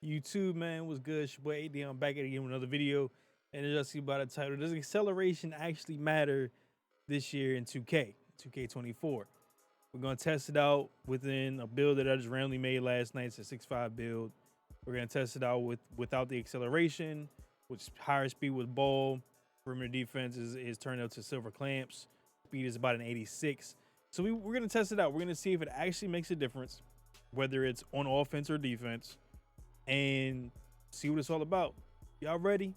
YouTube, man, was good? It's your boy AD. I'm back at it again with another video. And as you see by the title, does acceleration actually matter this year in 2K, 2K24? We're going to test it out within a build that I just randomly made last night. It's a 6.5 build. We're going to test it out without the acceleration, which is higher speed with ball. Perimeter defense is turned up to silver clamps. Speed is about an 86. So we're going to test it out. We're going to see if it actually makes a difference, whether it's on offense or defense, and see what it's all about. Y'all ready?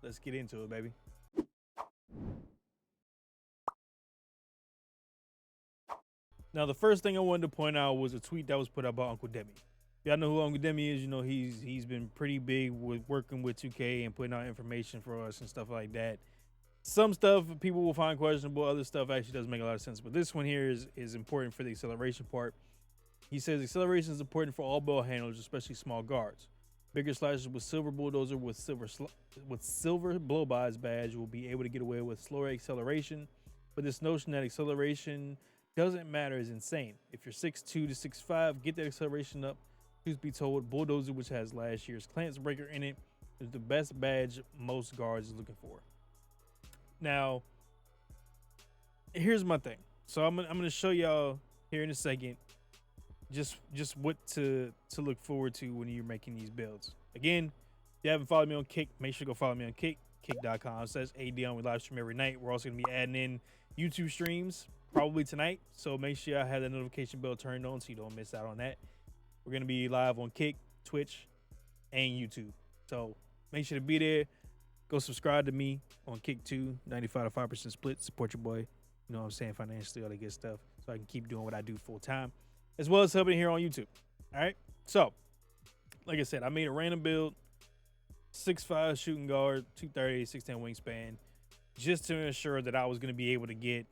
Let's get into it, baby. Now, the first thing I wanted to point out was a tweet that was put out by Uncle Demi. Y'all know who Uncle Demi is. You know, he's been pretty big with working with 2K and putting out information for us and stuff like that. Some stuff people will find questionable. Other stuff actually does make a lot of sense. But this one here is important for the acceleration part. He says acceleration is important for all ball handlers, especially small guards. Bigger slashers with silver bulldozer with silver blow-bys badge will be able to get away with slower acceleration. But this notion that acceleration doesn't matter is insane. If you're 6'2 to 6'5, get that acceleration up. Truth be told, bulldozer, which has last year's clamps breaker in it, is the best badge most guards are looking for. Now, here's my thing. So I'm gonna show y'all here in a second just what to look forward to when you're making these builds. Again, if you haven't followed me on Kick, make sure to go follow me on Kick, kick.com/AyeDeon. We live stream every night. We're also gonna be adding in YouTube streams probably tonight, so make sure I have that notification bell turned on so you don't miss out on that. We're gonna be live on Kick, Twitch, and YouTube, so make sure to be there. Go subscribe to me on Kick too. 95 to 5% split. Support your boy. You know what I'm saying, financially, all that good stuff, so I can keep doing what I do full time, as well as helping here on YouTube. All right. So, like I said, I made a random build, 6'5 shooting guard, 230, 6'10 wingspan, just to ensure that I was going to be able to get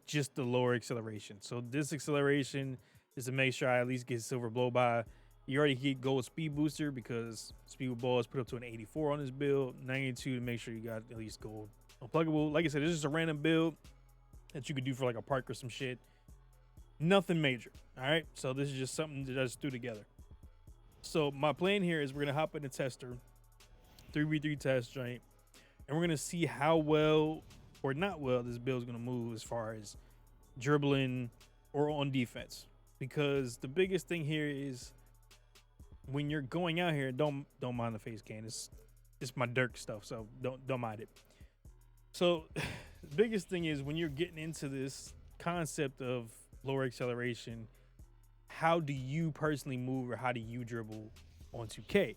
just the lower acceleration. So this acceleration is to make sure I at least get silver blow by. You already get gold speed booster because speed with ball is put up to an 84 on this build, 92 to make sure you got at least gold unpluggable. Like I said, this is a random build that you could do for like a park or some shit. Nothing major. All right. So this is just something that I just threw together. So my plan here is we're gonna hop in the tester, 3v3 test joint, and we're gonna see how well or not well this build is gonna move as far as dribbling or on defense. Because the biggest thing here is when you're going out here, don't mind the face can. It's my Dirk stuff, so don't mind it. So the biggest thing is when you're getting into this concept of lower acceleration, how do you personally move or how do you dribble on 2K?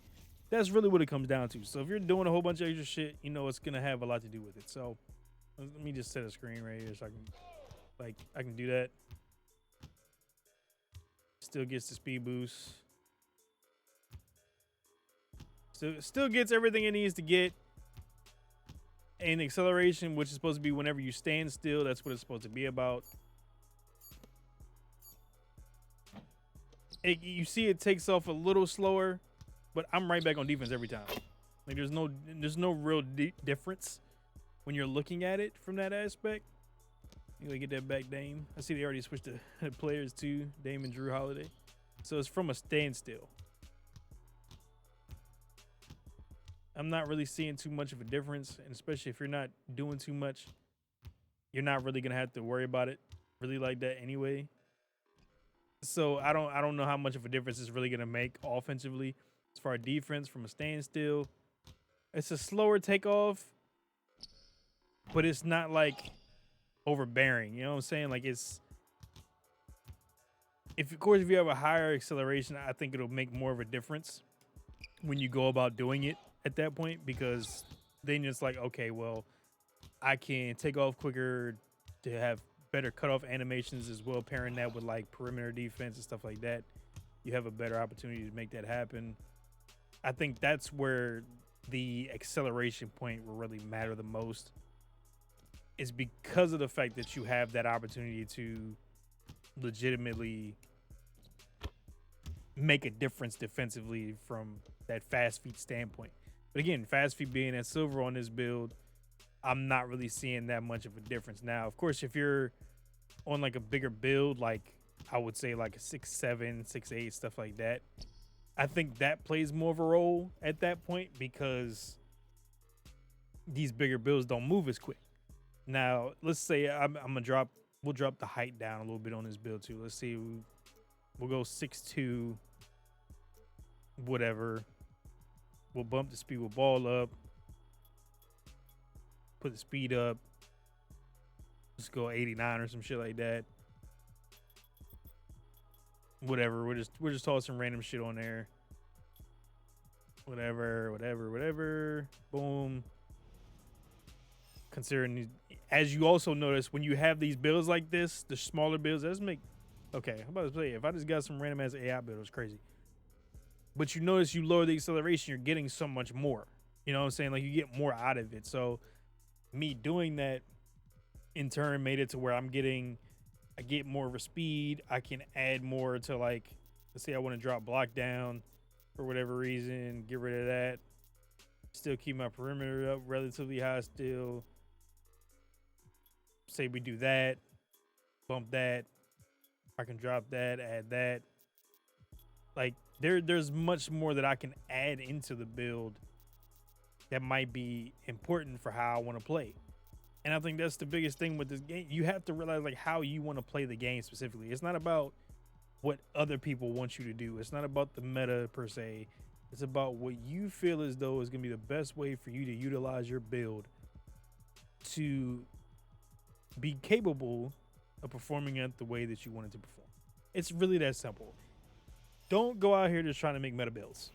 That's really what it comes down to. So if you're doing a whole bunch of extra shit, you know it's gonna have a lot to do with it. So let me just set a screen right here so I can do that. Still gets the speed boost. Still gets everything it needs to get. And acceleration, which is supposed to be whenever you stand still, that's what it's supposed to be about. You see it takes off a little slower, but I'm right back on defense every time. Like there's no real difference when you're looking at it from that aspect. You gotta get that back, Dame. I see they already switched the players too, Dame and Drew Holiday. So it's from a standstill. I'm not really seeing too much of a difference, and especially if you're not doing too much, you're not really gonna have to worry about it really like that anyway. So I don't know how much of a difference it's really gonna make offensively. As far as defense from a standstill, it's a slower takeoff, but it's not like overbearing. You know what I'm saying? Like if you have a higher acceleration, I think it'll make more of a difference when you go about doing it at that point, because then it's like, okay, well, I can take off quicker to have better cutoff animations as well, pairing that with like perimeter defense and stuff like that. You have a better opportunity to make that happen. I think that's where the acceleration point will really matter the most, is because of the fact that you have that opportunity to legitimately make a difference defensively from that fast feet standpoint. But again, fast feet being at silver on this build, I'm not really seeing that much of a difference. Now, of course, if you're on like a bigger build, like I would say like a 6'7", 6'8", stuff like that, I think that plays more of a role at that point because these bigger builds don't move as quick. Now, let's say I'm gonna drop. We'll drop the height down a little bit on this build too. Let's see. We'll go 6'2", whatever. We'll bump the speed with ball up. Put the speed up. Just go 89 or some shit like that. Whatever. We're just tossing random shit on there. Whatever. Boom. Considering, as you also notice, when you have these builds like this, the smaller builds, let's make. Okay, I'm about to say, if I just got some random ass AI build, it's crazy. But you notice you lower the acceleration, you're getting so much more. You know what I'm saying? Like, you get more out of it. So me doing that in turn made it to where I get more of a speed. I can add more to, like, let's say I want to drop block down for whatever reason, get rid of that. Still keep my perimeter up relatively high still. Say we do that, bump that. I can drop that, add that. Like, there's much more that I can add into the build that might be important for how I want to play. And I think that's the biggest thing with this game. You have to realize, like, how you want to play the game specifically. It's not about what other people want you to do. It's not about the meta per se. It's about what you feel as though is going to be the best way for you to utilize your build to be capable of performing it the way that you want it to perform. It's really that simple. Don't go out here just trying to make meta builds.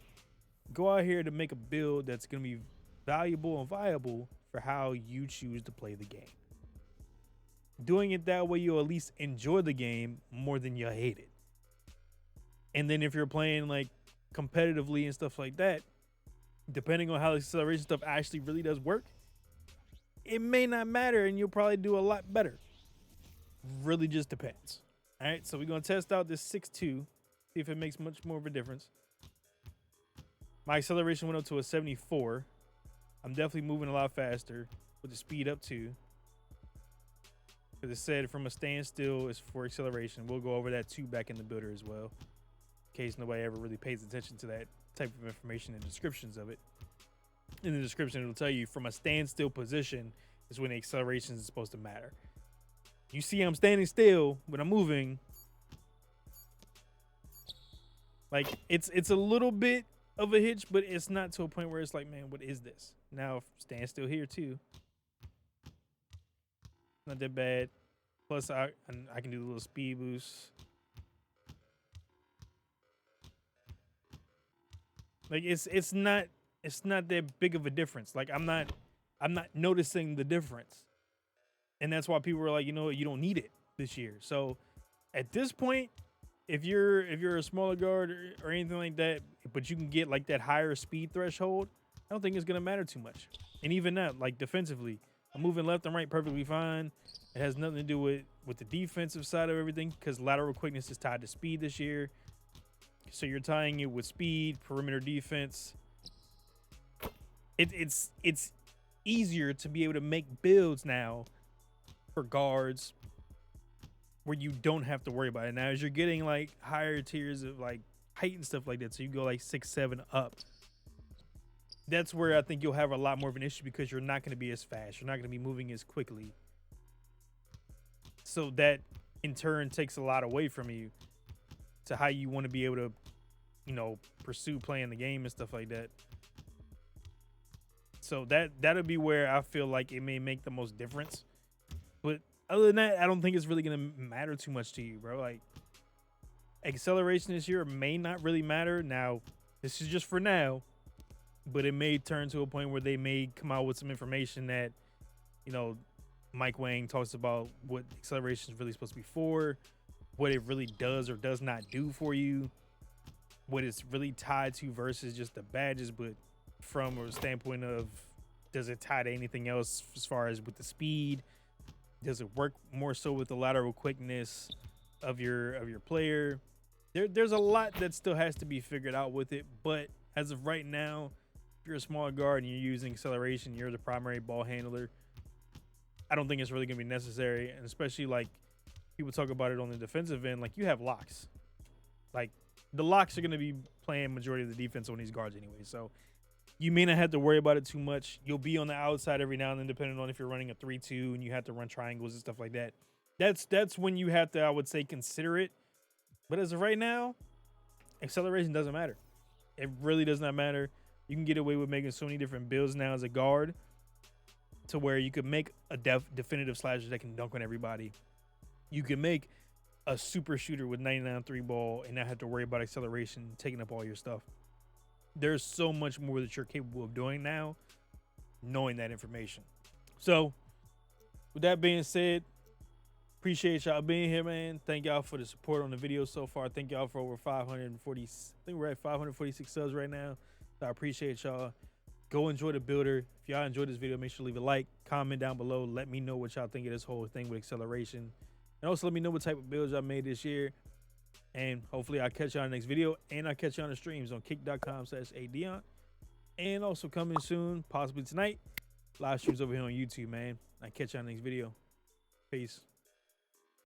Go out here to make a build that's going to be valuable and viable for how you choose to play the game. Doing it that way, you'll at least enjoy the game more than you'll hate it. And then if you're playing like competitively and stuff like that, depending on how the acceleration stuff actually really does work, it may not matter and you'll probably do a lot better. Really just depends. All right, so we're going to test out this 6'2", see if it makes much more of a difference. My acceleration went up to a 74. I'm definitely moving a lot faster with the speed up too. Because it said from a standstill is for acceleration. We'll go over that too back in the builder as well, in case nobody ever really pays attention to that type of information and descriptions of it. In the description, it'll tell you from a standstill position is when the acceleration is supposed to matter. You see I'm standing still when I'm moving. Like, it's a little bit of a hitch, but it's not to a point where it's like, man, what is this? Now, stand still here too. Not that bad. Plus, I can do a little speed boost. Like, it's not that big of a difference. Like, I'm not noticing the difference. And that's why people are like, you know what, you don't need it this year. So at this point, if you're a smaller guard or anything like that, but you can get like that higher speed threshold, I don't think it's gonna matter too much. And even that, like defensively, I'm moving left and right perfectly fine. It has nothing to do with the defensive side of everything because lateral quickness is tied to speed this year. So you're tying it with speed, perimeter defense. It's easier to be able to make builds now for guards where you don't have to worry about it. Now, as you're getting like higher tiers of like height and stuff like that, so you go like 6'7" up, that's where I think you'll have a lot more of an issue because you're not going to be as fast. You're not going to be moving as quickly. So that in turn takes a lot away from you to how you want to be able to, you know, pursue playing the game and stuff like that. So that'll be where I feel like it may make the most difference. But other than that, I don't think it's really going to matter too much to you, bro. Like, acceleration this year may not really matter. Now, this is just for now, but it may turn to a point where they may come out with some information that, you know, Mike Wang talks about what acceleration is really supposed to be for, what it really does or does not do for you, what it's really tied to versus just the badges, but from a standpoint of, does it tie to anything else as far as with the speed? Does it work more so with the lateral quickness of your player? There's a lot that still has to be figured out with it, but as of right now, if you're a small guard and you're using acceleration, you're the primary ball handler, I don't think it's really going to be necessary. And especially like people talk about it on the defensive end, like you have locks. Like the locks are going to be playing majority of the defense on these guards anyway. So you may not have to worry about it too much. You'll be on the outside every now and then, depending on if you're running a 3-2 and you have to run triangles and stuff like that. That's when you have to, I would say, consider it. But as of right now, acceleration doesn't matter. It really does not matter. You can get away with making so many different builds now as a guard, to where you could make a definitive slasher that can dunk on everybody. You can make a super shooter with 99 3 ball and not have to worry about acceleration taking up all your stuff. There's so much more that you're capable of doing now, knowing that information. So with that being said, appreciate y'all being here, man. Thank y'all for the support on the video so far. Thank y'all for over 540. I think we're at 546 subs right now. So I appreciate y'all. Go enjoy the builder. If y'all enjoyed this video, make sure to leave a like, comment down below. Let me know what y'all think of this whole thing with acceleration. And also let me know what type of builds y'all made this year. And hopefully I'll catch y'all in the next video. And I'll catch y'all on the streams on kick.com/AyeDeon. And also coming soon, possibly tonight, live streams over here on YouTube, man. I'll catch y'all in the next video. Peace.